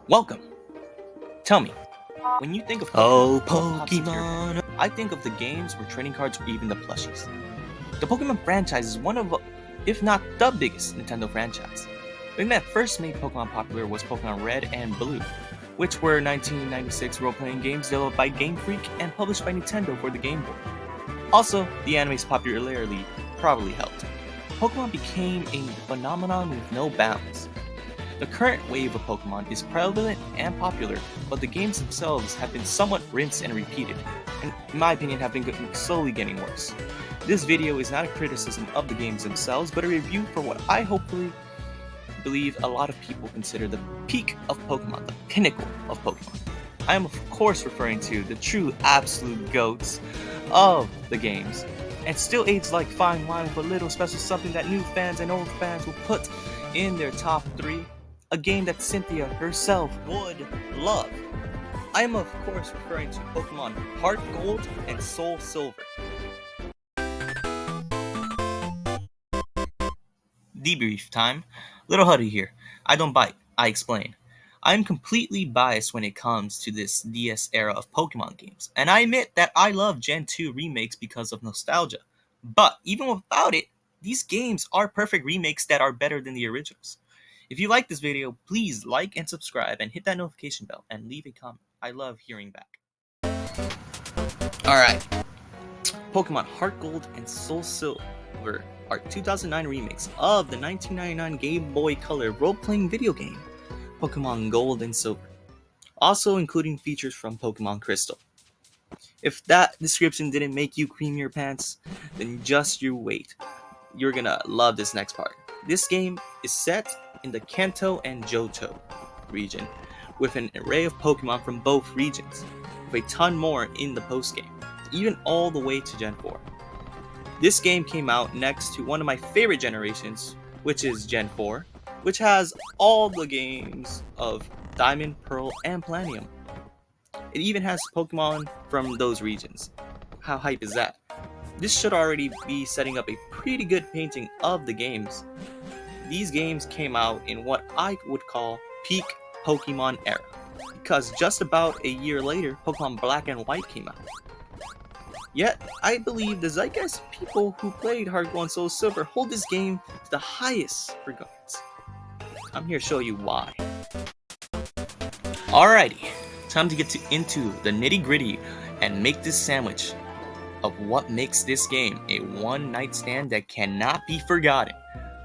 Welcome. Tell me, when you think of Pokemon, what pops into your head? I think of the games or trading cards or even the plushies. The Pokemon franchise is one of, if not the biggest Nintendo franchise. The thing that first made Pokemon popular was Pokemon Red and Blue, which were 1996 role-playing games developed by Game Freak and published by Nintendo for the Game Boy. Also, the anime's popularity probably helped. Pokemon became a phenomenon with no bounds. The current wave of Pokemon is prevalent and popular, but the games themselves have been somewhat rinsed and repeated, and in my opinion have been slowly getting worse. This video is not a criticism of the games themselves, but a review for what I hopefully believe a lot of people consider the peak of Pokemon, the pinnacle of Pokemon. I am of course referring to the true absolute GOATs of the games, and still age like fine wine with a little special something that new fans and old fans will put in their top 3. A game that Cynthia herself would love. I am of course referring to Pokemon HeartGold and SoulSilver. Debrief time. Little Huddy here. I don't bite, I explain. I am completely biased when it comes to this DS era of Pokemon games, and I admit that I love Gen 2 remakes because of nostalgia. But even without it, these games are perfect remakes that are better than the originals. If you like this video, please like and subscribe and hit that notification bell and leave a comment. I love hearing back. Alright, Pokemon HeartGold and SoulSilver are 2009 remakes of the 1999 Game Boy Color role-playing video game, Pokemon Gold and Silver, also including features from Pokemon Crystal. If that description didn't make you cream your pants, then just you wait. You're gonna love this next part. This game is set in the Kanto and Johto region, with an array of Pokemon from both regions, with a ton more in the post-game, even all the way to Gen 4. This game came out next to one of my favorite generations, which is Gen 4, which has all the games of Diamond, Pearl, and Platinum. It even has Pokemon from those regions. How hype is that? This should already be setting up a pretty good painting of the games. These games came out in what I would call peak Pokemon era, because just about a year later, Pokemon Black and White came out. Yet, I believe the zeitgeist people who played HeartGold and SoulSilver hold this game to the highest regards. I'm here to show you why. Alrighty, time to get into the nitty-gritty and make this sandwich of what makes this game a one-night stand that cannot be forgotten.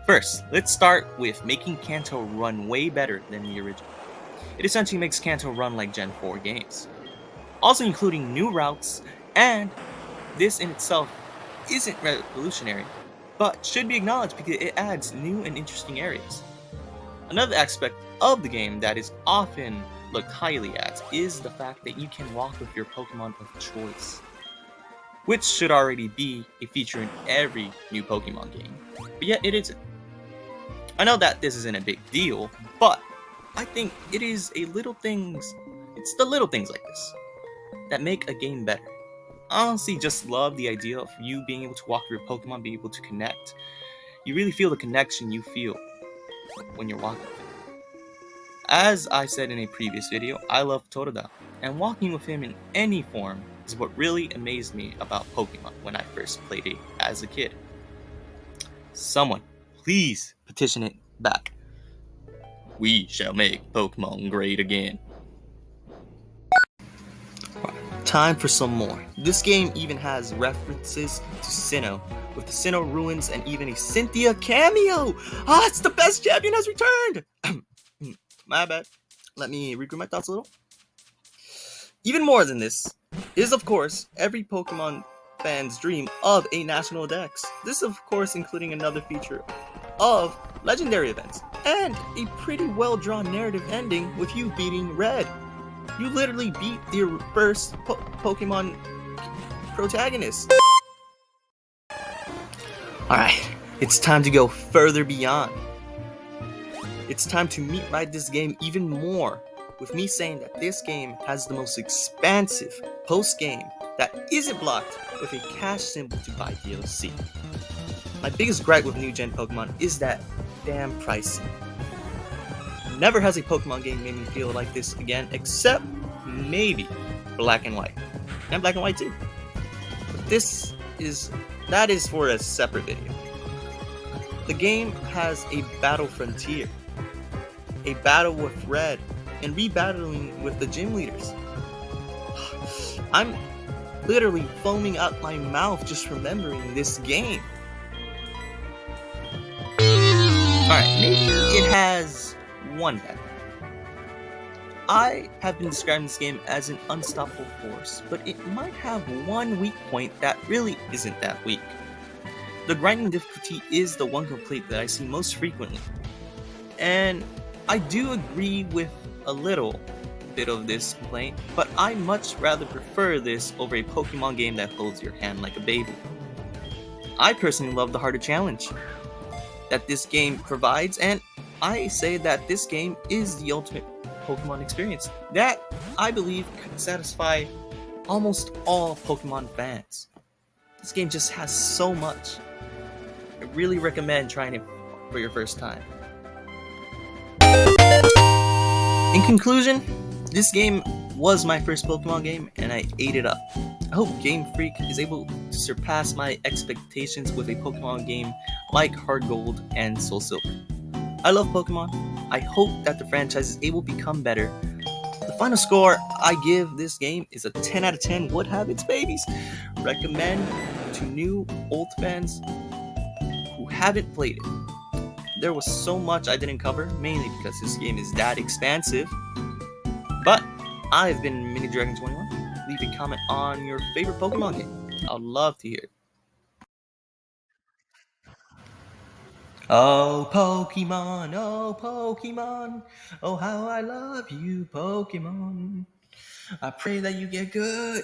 First, let's start with making Kanto run way better than the original. It essentially makes Kanto run like Gen 4 games, also including new routes, and this in itself isn't revolutionary, but should be acknowledged because it adds new and interesting areas. Another aspect of the game that is often looked highly at is the fact that you can walk with your Pokemon of choice, which should already be a feature in every new Pokemon game, but yet it isn't. I know that this isn't a big deal, but I think it is it's the little things like this that make a game better. I honestly just love the idea of you being able to walk with your Pokemon, being able to connect. You really feel the connection you feel when you're walking with him. As I said in a previous video, I love Totodile, and walking with him in any form is what really amazed me about Pokemon when I first played it as a kid. Someone, please petition it back. We shall make Pokemon great again. Time for some more. This game even has references to Sinnoh, with the Sinnoh ruins and even a Cynthia cameo! Ah, it's the best champion has returned! My bad. Let me regroup my thoughts a little. Even more than this is, of course, every Pokemon fan's dream of a national dex. This, of course, including another feature of legendary events, and a pretty well-drawn narrative ending with you beating Red. You literally beat the first Pokemon protagonist. Alright, it's time to go further beyond. It's time to meat-ride this game even more, with me saying that this game has the most expansive post-game that isn't blocked with a cash symbol to buy DLC. My biggest gripe with new gen Pokemon is that damn pricing. Never has a Pokemon game made me feel like this again, except maybe Black and White. And Black and White too. But that is for a separate video. The game has a battle frontier, a battle with Red, and rebattling with the gym leaders. I'm literally foaming out my mouth just remembering this game. Alright, maybe it has one bad. I have been describing this game as an unstoppable force, but it might have one weak point that really isn't that weak. The grinding difficulty is the one complaint that I see most frequently. And I do agree with a little bit of this complaint, but I much rather prefer this over a Pokemon game that holds your hand like a baby. I personally love the harder challenge that this game provides, and I say that this game is the ultimate Pokemon experience that I believe could satisfy almost all Pokemon fans. This game just has so much. I really recommend trying it for your first time. In conclusion, this game was my first Pokemon game and I ate it up. I hope Game Freak is able to surpass my expectations with a Pokemon game like HeartGold and SoulSilver. I love Pokemon. I hope that the franchise is able to become better. The final score I give this game is a 10 out of 10 would have its babies. Recommend to new, old fans who haven't played it. There was so much I didn't cover, mainly because this game is that expansive. But I've been Mini Dragon 21. Leave a comment on your favorite Pokemon game. I'd love to hear it. Oh Pokemon, oh how I love you, Pokemon. I pray that you get good.